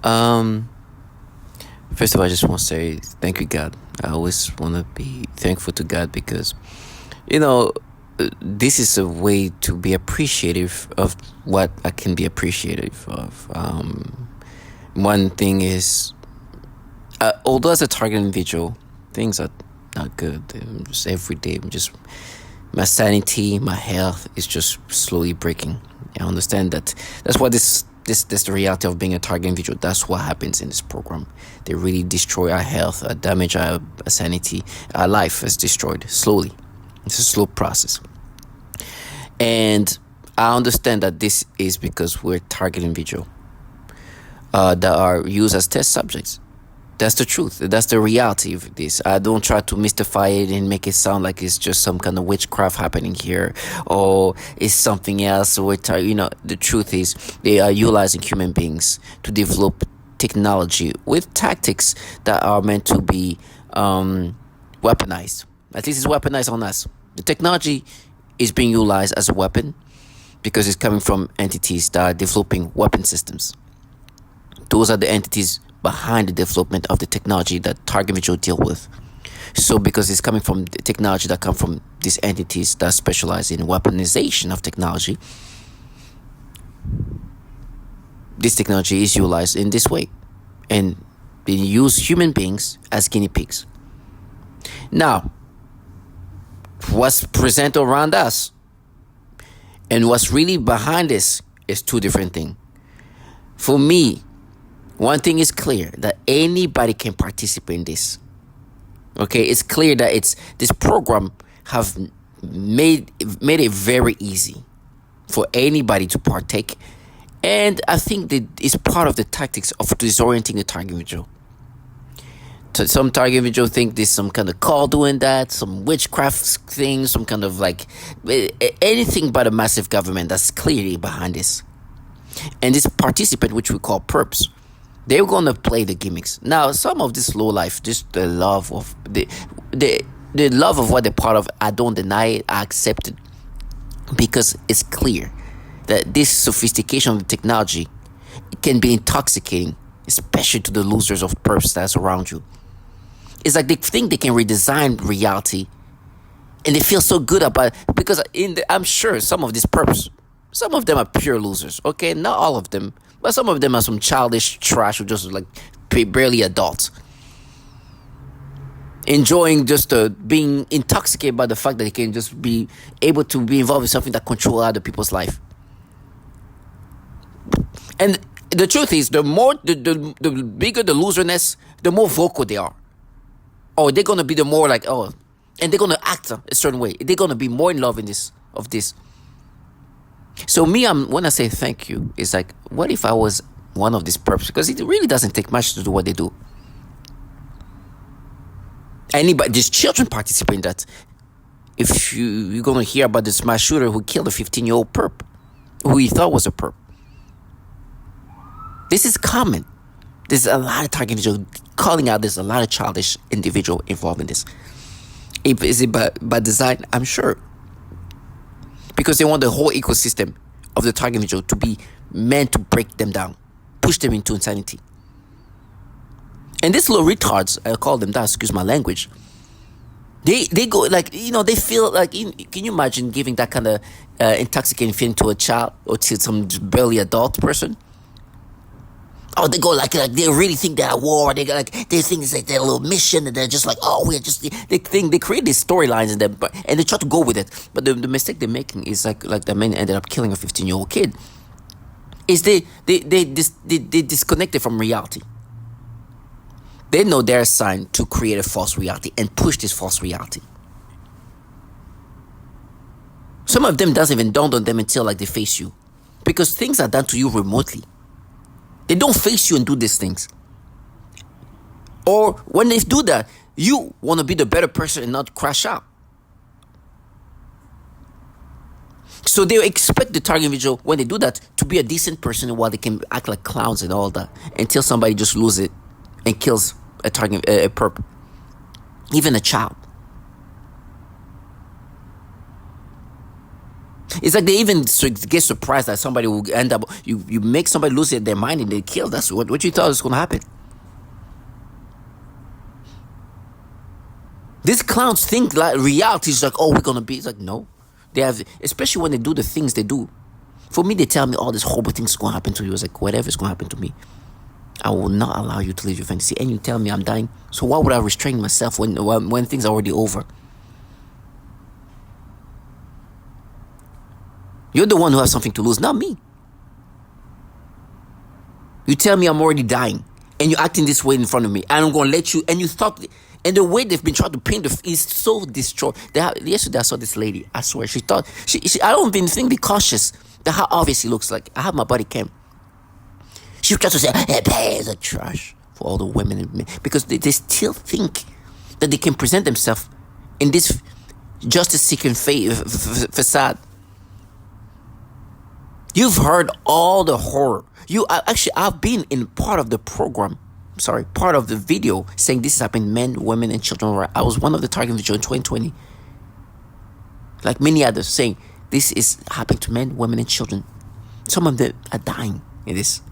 Um, First of all, I just want to say thank you, God. I always want to be thankful to God because, you know, this is a way to be appreciative of what I can be appreciative of. One thing is, although as a target individual, things are not good. Just every day, just my sanity, my health is just slowly breaking. I understand that. That's what this the reality of being a target individual. That's what happens in this program. They really destroy our health, damage our sanity. Our life is destroyed slowly. It's a slow process, and I understand that this is because we're target individual that are used as test subjects. That's the truth. That's the reality of this. I don't try to mystify it and make it sound like it's just some kind of witchcraft happening here or it's something else. The truth is they are utilizing human beings to develop technology with tactics that are meant to be weaponized. At least it's weaponized on us. The technology is being utilized as a weapon because it's coming from entities that are developing weapon systems. Those are the entities behind the development of the technology that target individual deal with. So because it's coming from the technology that come from these entities that specialize in weaponization of technology, this technology is utilized in this way. And they use human beings as guinea pigs. Now, what's present around us and what's really behind this is two different things. For me, one thing is clear that anybody can participate in this. Okay, it's clear that this program have made it very easy for anybody to partake, and I think that it's part of the tactics of disorienting the target individual. So some target individual think there's some kind of call doing that, some witchcraft thing, some kind of like anything but a massive government that's clearly behind this. And this participant, which we call perps, they're gonna play the gimmicks. Now, some of this low life, just the love of the love of what they're part of, I don't deny it, I accept it. Because it's clear that this sophistication of the technology can be intoxicating, especially to the losers of perps that's around you. It's like they think they can redesign reality and they feel so good about it because I'm sure some of these perps, some of them are pure losers, okay? Not all of them, but some of them are some childish trash who just like barely adults. Enjoying just being intoxicated by the fact that they can just be able to be involved in something that control other people's life. And the truth is, the bigger the loserness, the more vocal they are. Or they're gonna be the more like, and they're gonna act a certain way. They're gonna be more in love in this. So me, when I say thank you, it's like, what if I was one of these perps? Because it really doesn't take much to do what they do. Anybody, these children participate in that. If you're gonna hear about this mass shooter who killed a 15-year-old perp, who he thought was a perp. This is common. There's a lot of target individual calling out. There's a lot of childish individual involved in this. Is it by design? I'm sure. Because they want the whole ecosystem of the target individual to be meant to break them down, push them into insanity. And these little retards, I call them that, excuse my language, they go like, they feel like, can you imagine giving that kind of intoxicating feeling to a child or to some barely adult person? Oh, they go like they really think they're at war. They think it's like their little mission, and they're just like, we're just. They create these storylines and they try to go with it. But the mistake they're making is like the man ended up killing a 15-year-old kid. Is they disconnected from reality. They know they're assigned to create a false reality and push this false reality. Some of them doesn't even dawn on them until like they face you, because things are done to you remotely. They don't face you and do these things. Or when they do that, you want to be the better person and not crash out. So they expect the target individual, when they do that, to be a decent person while they can act like clowns and all that, until somebody just loses it and kills a target, a perp, even a child. It's like they even get surprised that somebody will end up. You make somebody lose their mind and they kill. That's what you thought was going to happen. These clowns think like reality is like, oh, we're going to be. It's like, no. They have, especially when they do the things they do. For me, they tell me all these horrible things going to happen to you. It's like, whatever is going to happen to me, I will not allow you to live your fantasy. And you tell me I'm dying. So why would I restrain myself when things are already over? You're the one who has something to lose, not me. You tell me I'm already dying, and you're acting this way in front of me, and I'm going to let you, and you thought, and the way they've been trying to paint is so destroyed. Yesterday I saw this lady, I swear, she thought, I don't even think, be cautious, that how obvious he looks like. I have my body cam. She was trying to say, hey, it's a trash for all the women and men, because they still think that they can present themselves in this justice-seeking facade. You've heard all the horror. I've been in part of the program, part of the video saying this is happening men, women, and children. I was one of the target video in 2020. Like many others saying this is happening to men, women, and children. Some of them are dying in this.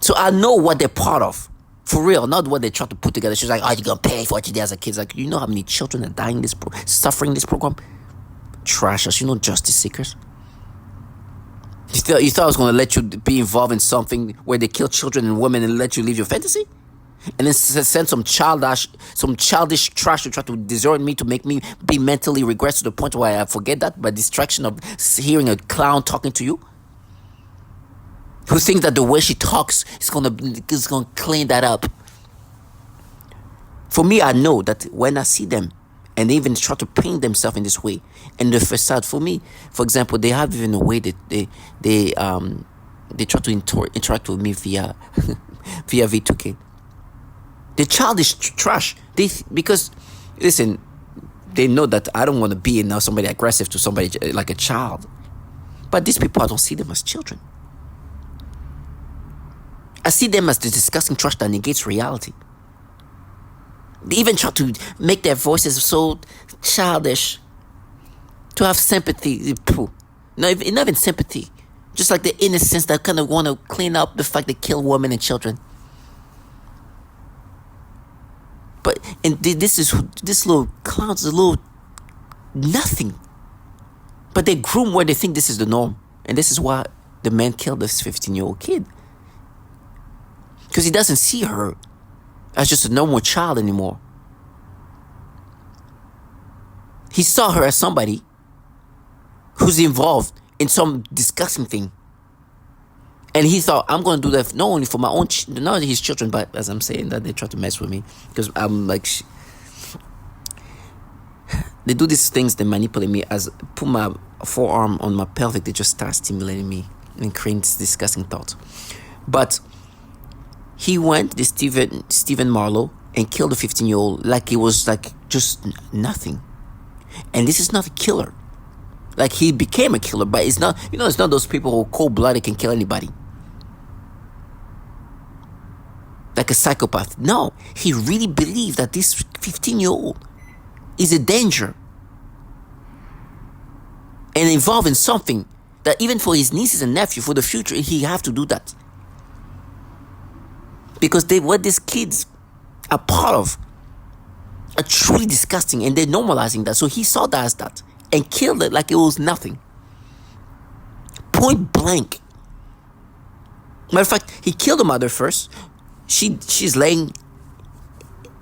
So I know what they're part of. For real, not what they try to put together. She's like, oh, you're going to pay for what you did as a kid. Like, you know how many children are dying suffering this program? Trashers, justice seekers. You thought I was going to let you be involved in something where they kill children and women and let you live your fantasy? And then send some childish trash to try to desert me, to make me be mentally regress to the point where I forget that by distraction of hearing a clown talking to you? Who think that the way she talks is going to clean that up? For me, I know that when I see them, and they even try to paint themselves in this way. And the facade, for me, for example, they have even a way that they try to interact with me via V2K. The childish trash. Because, listen, they know that I don't want to be now somebody aggressive to somebody like a child. But these people, I don't see them as children. I see them as the disgusting trash that negates reality. They even try to make their voices so childish, to have sympathy. Not even sympathy. Just like the innocence that kind of want to clean up the fact they kill women and children. But this little clowns, a little nothing. But they groom where they think this is the norm. And this is why the man killed this 15-year-old kid. Because he doesn't see her as just a normal child anymore. He saw her as somebody who's involved in some disgusting thing. And he thought, I'm going to do that not only for my own, not his children, but as I'm saying that, they try to mess with me. Because I'm like, they do these things, they manipulate me. As put my forearm on my pelvic, they just start stimulating me and creating this disgusting thought. But he went, this Stephen Marlowe, and killed a 15-year-old like it was like just nothing. And this is not a killer. Like, he became a killer, but it's not, it's not those people who cold-blooded can kill anybody. Like a psychopath. No, he really believed that this 15-year-old is a danger. And involved in something that even for his nieces and nephew, for the future, he have to do that. Because what these kids are part of are truly disgusting, and they're normalizing that. So he saw that as that and killed it like it was nothing. Point blank. Matter of fact, he killed the mother first. She's laying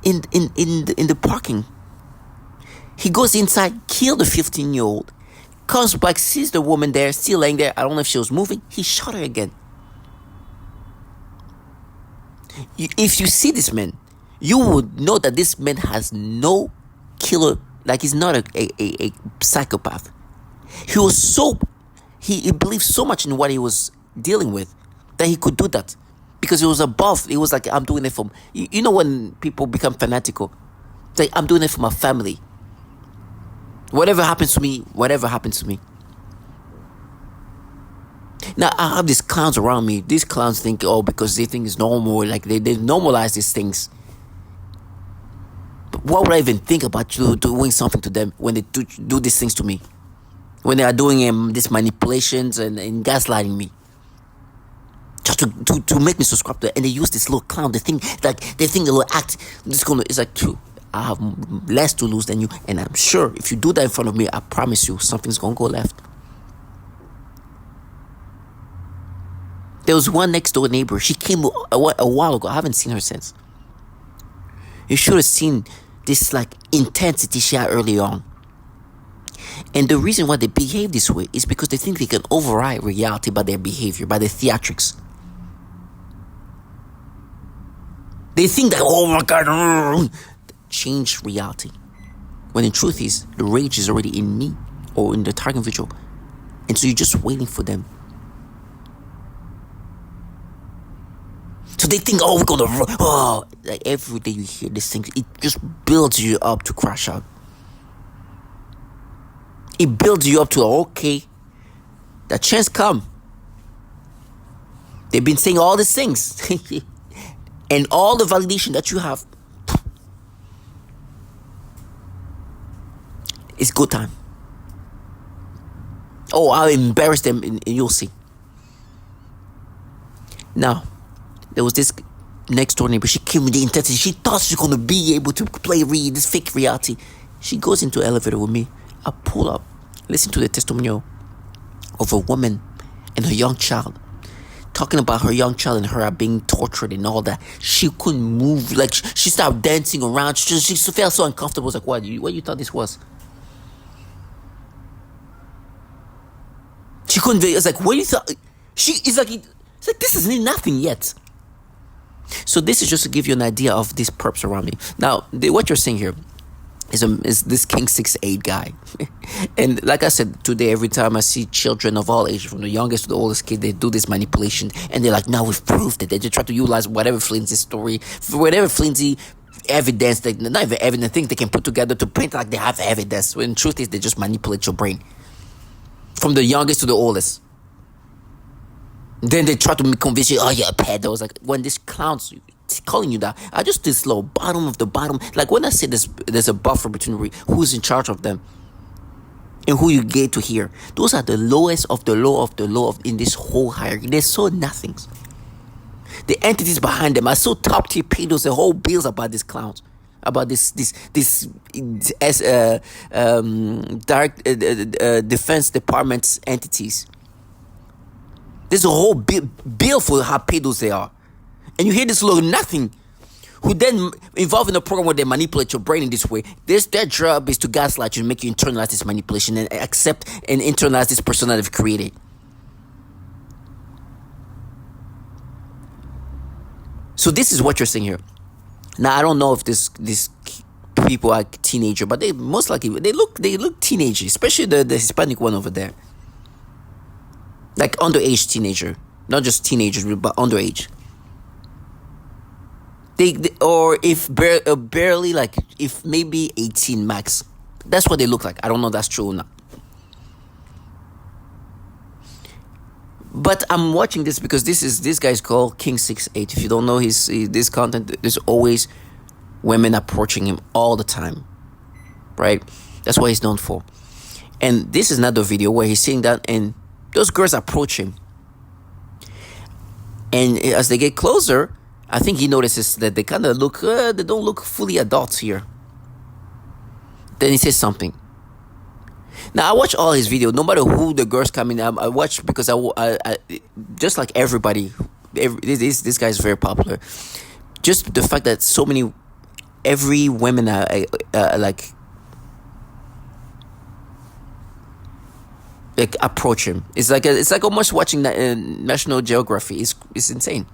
in the parking. He goes inside, killed the 15-year-old, comes back, sees the woman there, still laying there. I don't know if she was moving. He shot her again. If you see this man, you would know that this man has no killer, like he's not a psychopath. He believed so much in what he was dealing with that he could do that. Because it was above, it was like, I'm doing it for, you know when people become fanatical, it's like, I'm doing it for my family. Whatever happens to me. Now, I have these clowns around me. These clowns think, because they think it's normal, like they normalize these things. But what would I even think about you doing something to them when they do these things to me? when they are doing these manipulations and gaslighting me, just to make me subscribe to it. And they use this little clown. They think they will act. It's like true. I have less to lose than you, and I'm sure if you do that in front of me, I promise you something's gonna go left. There was one next door neighbor. She came a while ago. I haven't seen her since. You should have seen this like intensity she had early on. And the reason why they behave this way is because they think they can override reality by their behavior, by their theatrics. They think that, oh my God, change reality. When the truth is, the rage is already in me or in the target individual. And so you're just waiting for them. So they think, oh, we're going to, like every day you hear this thing, it just builds you up to crash out. It builds you up to, okay, that chance come. They've been saying all these things. And all the validation that you have, it's go time. Oh, I'll embarrass them and you'll see. Now, there was this next door neighbor. She came with the intensity. She thought she was going to be able to play this fake reality. She goes into the elevator with me. I pull up, listen to the testimonial of a woman and her young child. Talking about her young child and her being tortured and all that. She couldn't move. Like, she started dancing around. She felt so uncomfortable. It was like, what you thought this was? She couldn't. It's like, what you thought? It's like, this isn't nothing yet. So this is just to give you an idea of these perps around me. Now, what you're seeing here is this King 6'8" guy. And like I said, today, every time I see children of all ages, from the youngest to the oldest kid, they do this manipulation. And they're like, now we've proved it. They just try to utilize whatever flimsy story, whatever flimsy evidence, not even evidence, things they can put together to paint like they have evidence. When the truth is, they just manipulate your brain. From the youngest to the oldest. Then they try to convince you, oh, you're a pedo. It's like, when these clowns calling you that, I just this low bottom of the bottom. Like when I say there's a buffer between who's in charge of them and who you get to hear. Those are the lowest of the low of the low in this whole hierarchy. They're so nothings. The entities behind them are so top tier pedos. The whole bills about these clowns, about this direct defense department's entities. There's a whole bill for how pedos they are. And you hear this little nothing who then involved in a program where they manipulate your brain in this way. Their job is to gaslight you and make you internalize this manipulation and accept and internalize this persona they've created. So this is what you're seeing here. Now I don't know if these people are teenager, but they most likely they look teenager, especially the Hispanic one over there. Like underage teenager, not just teenagers, but underage. They or if barely like if maybe 18 max. That's what they look like. I don't know if that's true or not. But I'm watching this because this guy's called King 6'8". If you don't know this content, there's always women approaching him all the time, right? That's what he's known for. And this is another video where he's saying that, and those girls approach him. And as they get closer, I think he notices that they kind of look, they don't look fully adults here. Then he says something. Now, I watch all his videos, no matter who the girls come in. I watch because I just like everybody, this guy is very popular. Just the fact that so many, every women are like approach him. It's like almost watching National Geography. It's insane.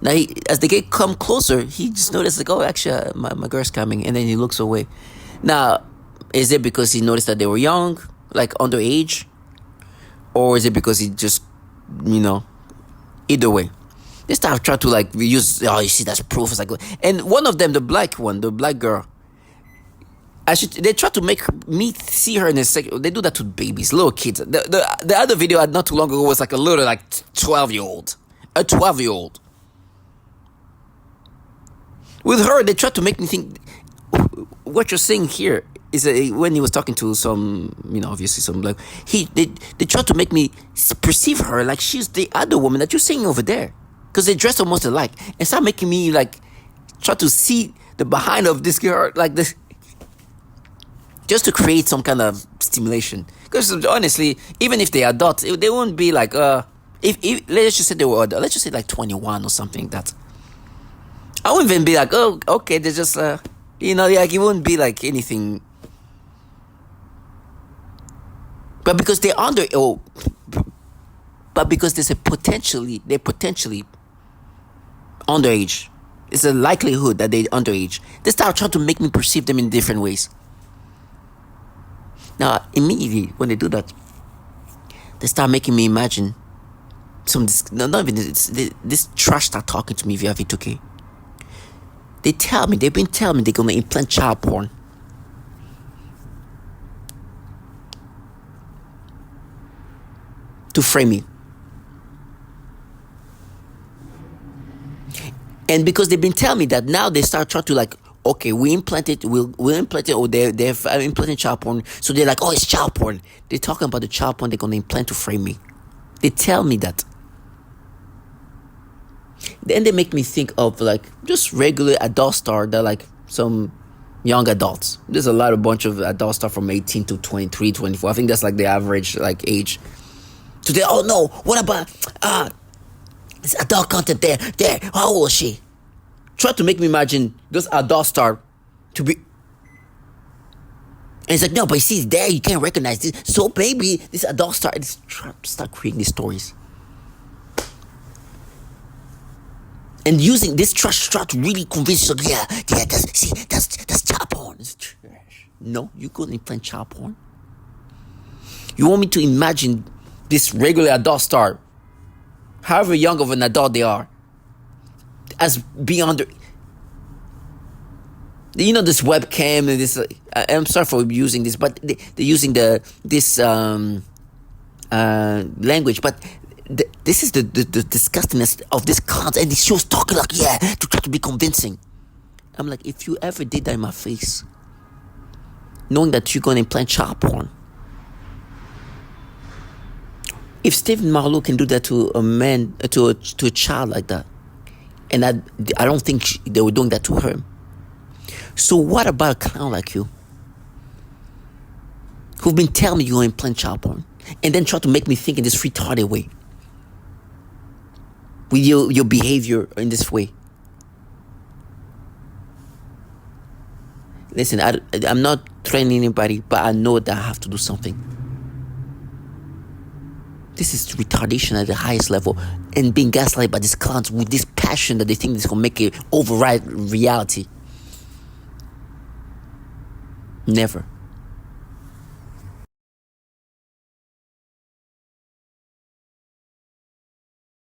Now, as they come closer, he just notices like, oh, actually, my girl's coming, and then he looks away. Now, is it because he noticed that they were young, like underage, or is it because he just, either way? This time I try to like use. Oh, you see, that's proof. It's like, and one of them, the black girl. They try to make me see her in a second. They do that to babies, little kids. The other video I had not too long ago was like a little 12-year-old, a 12-year-old. With her, they try to make me think what you're saying here when he was talking to some, obviously some like they tried to make me perceive her like she's the other woman that you're seeing over there, because they dress almost alike, and start making me like try to see the behind of this girl like this, just to create some kind of stimulation. Because honestly, even if they are adults, they won't be like if let's just say they were adult, let's just say like 21 or something. That I wouldn't even be like, oh, okay, they're just like it wouldn't be like anything. But because they're but because they're potentially underage. It's a likelihood that they're underage. They start trying to make me perceive them in different ways. Now, immediately when they do that, they start making me imagine not even this trash start talking to me via V2K. They've been telling me they're gonna implant child porn. To frame me. And because they've been telling me that, now they start trying to like, okay, we'll implant it, or they've implanted child porn. So they're like, oh, it's child porn. They're talking about the child porn they're going to implant to frame me. They tell me that. Then they make me think of like just regular adult star that like some young adults. There's a bunch of adult star from 18 to 23, 24. I think that's like the average like age. So they, oh no, what about this adult content there? How old is she? Try to make me imagine those adult star to be. And it's like, no, but you see, there you can't recognize this. So maybe this adult star start creating these stories. And using this trash to really convince you, that's child porn. It's trash. No, you couldn't implant child porn. You want me to imagine this regular adult star, however young of an adult they are, as beyond this webcam and this. I'm sorry for using this, but they're using this language, but. This is the disgustingness of this content, and she was talking like, to try to be convincing. I'm like, if you ever did that in my face, knowing that you're going to implant child porn, if Stephen Marlowe can do that to a man, to a child like that, and I don't think they were doing that to her. So what about a clown like you, who've been telling me you're going to implant child porn, and then try to make me think in this retarded way? With your behavior in this way. Listen, I'm not threatening anybody, but I know that I have to do something. This is retardation at the highest level, and being gaslighted by these clowns with this passion that they think is going to make it override reality. Never.